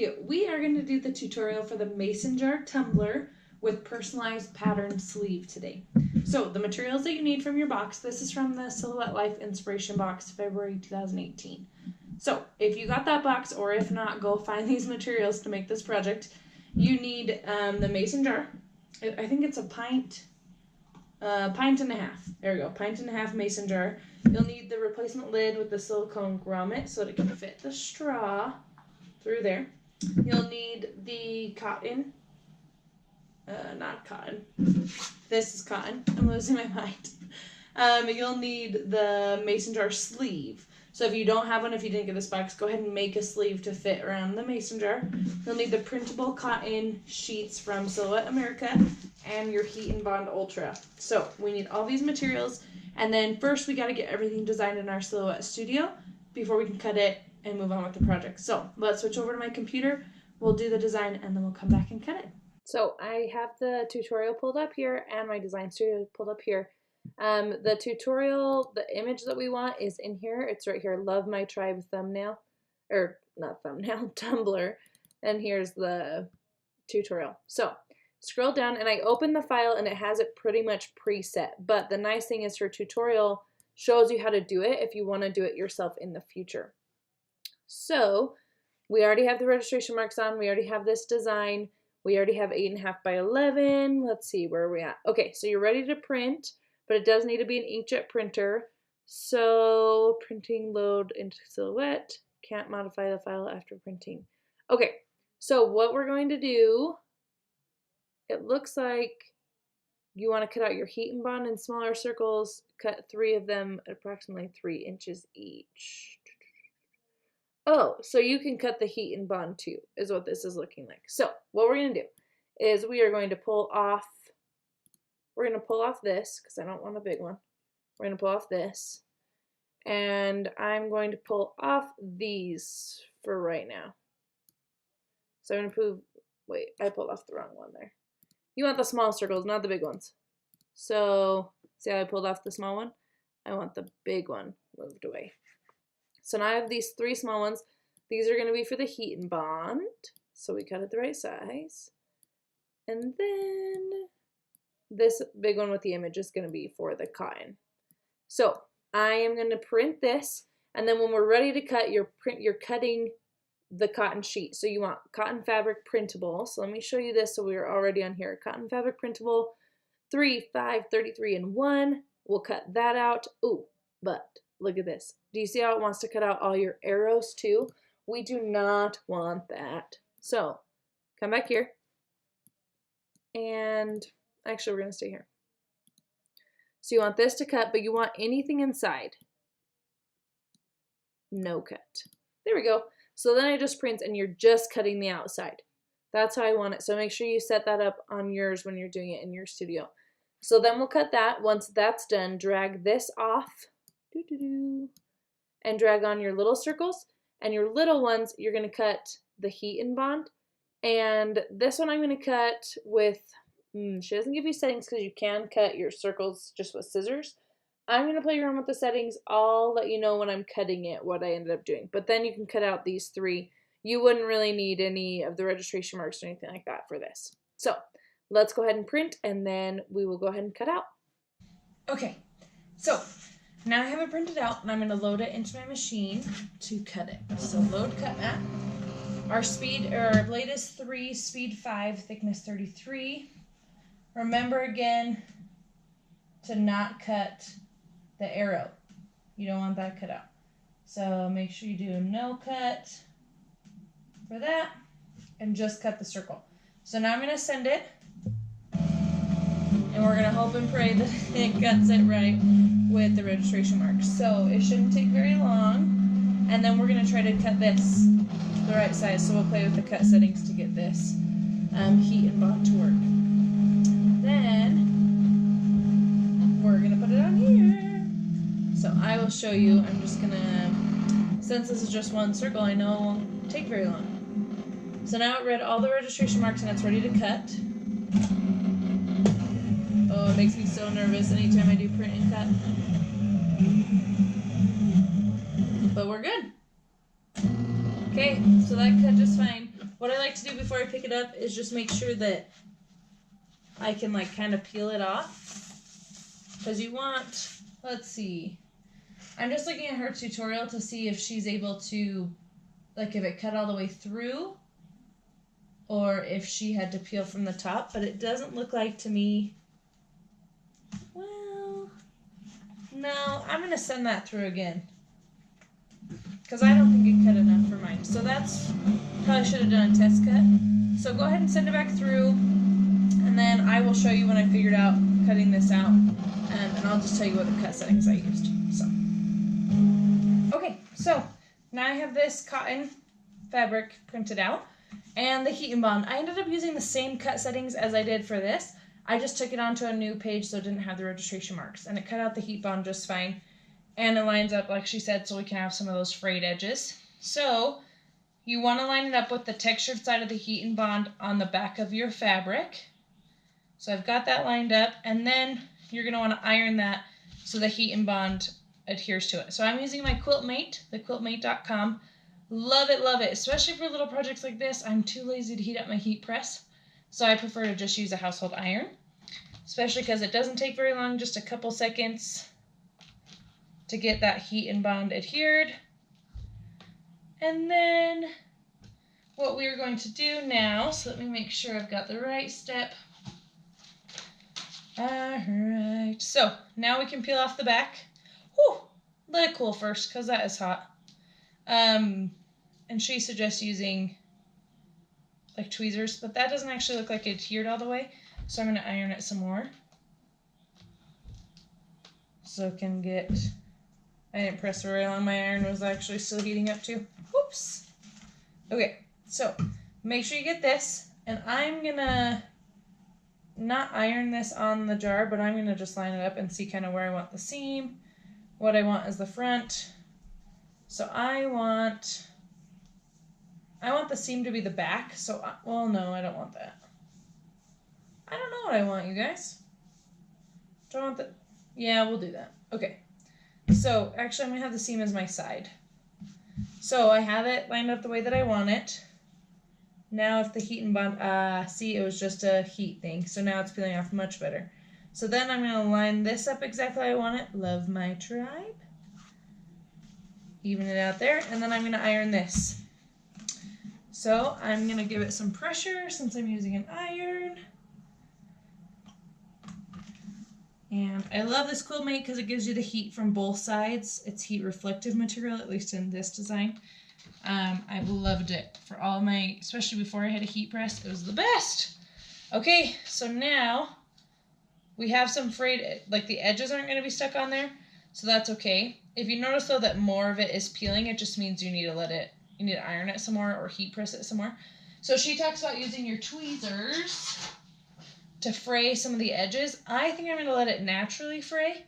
you. We are going to do the tutorial for the Mason Jar Tumbler with personalized pattern sleeve today. So the materials that you need from your box, this is from the Silhouette Life Inspiration Box, February 2018. So if you got that box, or if not, go find these materials to make this project. You need the Mason jar. I think it's a pint and a half. There we go, pint and a half Mason jar. You'll need the replacement lid with the silicone grommet so that it can fit the straw through there. You'll need the cotton. Not cotton. This is cotton. I'm losing my mind. You'll need the Mason jar sleeve. So if you don't have one, if you didn't get this box, go ahead and make a sleeve to fit around the Mason jar. You'll need the printable cotton sheets from Silhouette America and your Heat and Bond Ultra. So we need all these materials, and then first we got to get everything designed in our Silhouette studio before we can cut it and move on with the project. So let's switch over to my computer. We'll do the design and then we'll come back and cut it. So I have the tutorial pulled up here and my design studio pulled up here. The tutorial, the image that we want is in here. It's right here, Love My Tribe thumbnail, or not thumbnail, Tumbler. And here's the tutorial. So scroll down and I open the file and it has it pretty much preset. But the nice thing is her tutorial shows you how to do it if you want to do it yourself in the future. So we already have the registration marks on. We already have this design. We already have 8.5 by 11. Let's see, where are we at? Okay, so you're ready to print, but it does need to be an inkjet printer. So printing load into Silhouette. Can't modify the file after printing. Okay, so what we're going to do, it looks like you want to cut out your Heat and Bond in smaller circles, cut 3 of them at approximately 3 inches each. Oh, so you can cut the Heat and Bond too, is what this is looking like. So what we're going to do is we are going to pull off, this, because I don't want a big one. We're going to pull off this, and I'm going to pull off these for right now. So I'm going to prove, wait, I pulled off the wrong one there. You want the small circles, not the big ones. So see how I pulled off the small one? I want the big one moved away. So now I have these 3 small ones. These are going to be for the Heat and Bond. So we cut it the right size. And then this big one with the image is going to be for the cotton. So I am going to print this. And then when we're ready to cut, you're cutting the cotton sheet. So you want cotton fabric printable. So let me show you this so we're already on here. Cotton fabric printable, 3, 5, 33, and 1. We'll cut that out. Ooh, but look at this. Do you see how it wants to cut out all your arrows too? We do not want that. So come back here. And actually we're going to stay here. So you want this to cut, but you want anything inside. No cut. There we go. So then it just prints and you're just cutting the outside. That's how I want it. So make sure you set that up on yours when you're doing it in your studio. So then we'll cut that. Once that's done, drag this off. And drag on your little circles, and your little ones you're going to cut the Heat and Bond, and this one I'm going to cut with she doesn't give you settings because you can cut your circles just with scissors. I'm going to play around with the settings. I'll let you know when I'm cutting it what I ended up doing, but then you can cut out these 3. You wouldn't really need any of the registration marks or anything like that for this. So let's go ahead and print, and then we will go ahead and cut out. Okay, so now I have it printed out, and I'm going to load it into my machine to cut it. So load cut mat. Our blade is 3, speed 5, thickness 33. Remember again to not cut the arrow. You don't want that cut out. So make sure you do no cut for that, and just cut the circle. So now I'm going to send it, and we're going to hope and pray that it cuts it right with the registration marks. So it shouldn't take very long, and then we're going to try to cut this the right size. So we'll play with the cut settings to get this Heat and Bond to work. Then we're going to put it on here. So I will show you. I'm just going to, since this is just one circle, I know it won't take very long. So now it read all the registration marks and it's ready to cut. Oh, it makes me so nervous anytime I do print and cut. But we're good. Okay, so that cut just fine. what I like to do before I pick it up is just make sure that I can like kind of peel it off. Because you want, let's see. I'm just looking at her tutorial to see if she's able to, like if it cut all the way through or if she had to peel from the top, but it doesn't look like to me. Well, no, I'm going to send that through again because I don't think it cut enough for mine. So that's, probably should have done a test cut. So go ahead and send it back through, and then I will show you when I figured out cutting this out, and I'll just tell you what the cut settings I used. So, okay, so now I have this cotton fabric printed out and the heat and bond. I ended up using the same cut settings as I did for this. I just took it onto a new page so it didn't have the registration marks, and it cut out the heat bond just fine, and it lines up like she said so we can have some of those frayed edges. So you want to line it up with the textured side of the heat and bond on the back of your fabric. So I've got that lined up, and then you're going to want to iron that so the heat and bond adheres to it. So I'm using my Quiltmate, the quiltmate.com. Love it, especially for little projects like this. I'm too lazy to heat up my heat press, so I prefer to just use a household iron, especially because it doesn't take very long, just a couple seconds to get that heat and bond adhered. And then what we're going to do now, so let me make sure I've got the right step. Alright, so now we can peel off the back. Whew, let it cool first because that is hot. And she suggests using like tweezers, but that doesn't actually look like it adhered all the way, so I'm going to iron it some more. So it can get, I didn't press very long, my iron was actually still heating up too. Whoops. Okay, so make sure you get this, and I'm going to not iron this on the jar, but I'm going to just line it up and see kind of where I want the seam, what I want as the front. So I want the seam to be the back, so, well, no, I don't want that. I don't know what I want, you guys. Do I want the, yeah, we'll do that. Okay, so actually I'm going to have the seam as my side. So I have it lined up the way that I want it. Now if the heat and bond, see, it was just a heat thing, so now it's peeling off much better. So then I'm going to line this up exactly how I want it. Love my tribe. Even it out there, and then I'm going to iron this. So I'm going to give it some pressure since I'm using an iron. And I love this Quiltmate because it gives you the heat from both sides. It's heat reflective material, at least in this design. I've loved it for all my, especially before I had a heat press, it was the best. Okay, so now we have some frayed, like the edges aren't going to be stuck on there, so that's okay. If you notice though that more of it is peeling, it just means you need to iron it some more or heat press it some more. So she talks about using your tweezers to fray some of the edges. I think I'm going to let it naturally fray.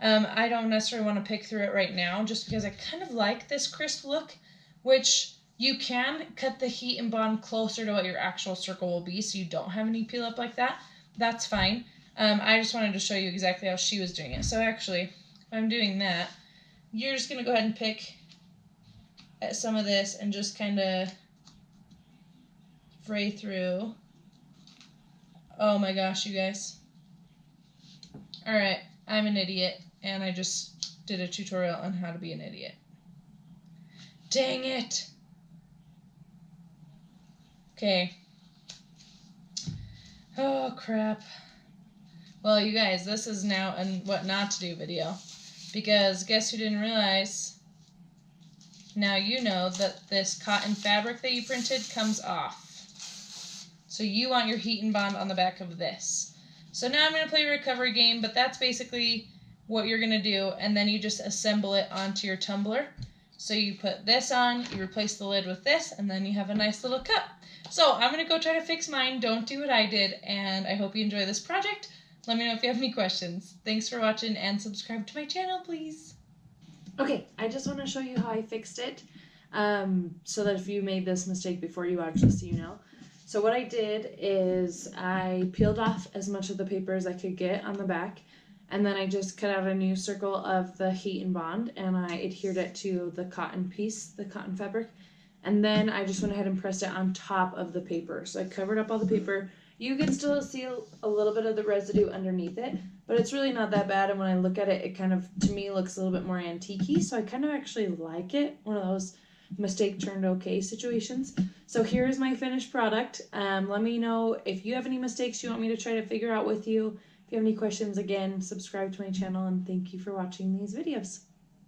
I don't necessarily want to pick through it right now just because I kind of like this crisp look, which you can cut the heat and bond closer to what your actual circle will be so you don't have any peel up like that. That's fine. I just wanted to show you exactly how she was doing it. So actually, if I'm doing that, you're just going to go ahead and pick at some of this and just kind of fray through. Oh my gosh, you guys. Alright, I'm an idiot, and I just did a tutorial on how to be an idiot. Dang it! Okay. Oh, crap. Well, you guys, this is now a what not to do video. Because guess who didn't realize? Now you know that this cotton fabric that you printed comes off. So you want your heat and bond on the back of this. So now I'm going to play a recovery game, but that's basically what you're going to do. And then you just assemble it onto your tumbler. So you put this on, you replace the lid with this, and then you have a nice little cup. So I'm going to go try to fix mine. Don't do what I did, and I hope you enjoy this project. Let me know if you have any questions. Thanks for watching, and subscribe to my channel, please. Okay, I just want to show you how I fixed it, so that if you made this mistake before, you actually see, you know. So what I did is I peeled off as much of the paper as I could get on the back, and then I just cut out a new circle of the heat and bond, and I adhered it to the cotton piece, the cotton fabric, And then I just went ahead and pressed it on top of the paper. So I covered up all the paper. You can still see a little bit of the residue underneath it, but it's really not that bad. And when I look at it, it kind of, to me, looks a little bit more antique-y. So I kind of actually like it. One of those mistake turned okay situations. So here's my finished product. Let me know if you have any mistakes you want me to try to figure out with you. If you have any questions, again, subscribe to my channel, and thank you for watching these videos.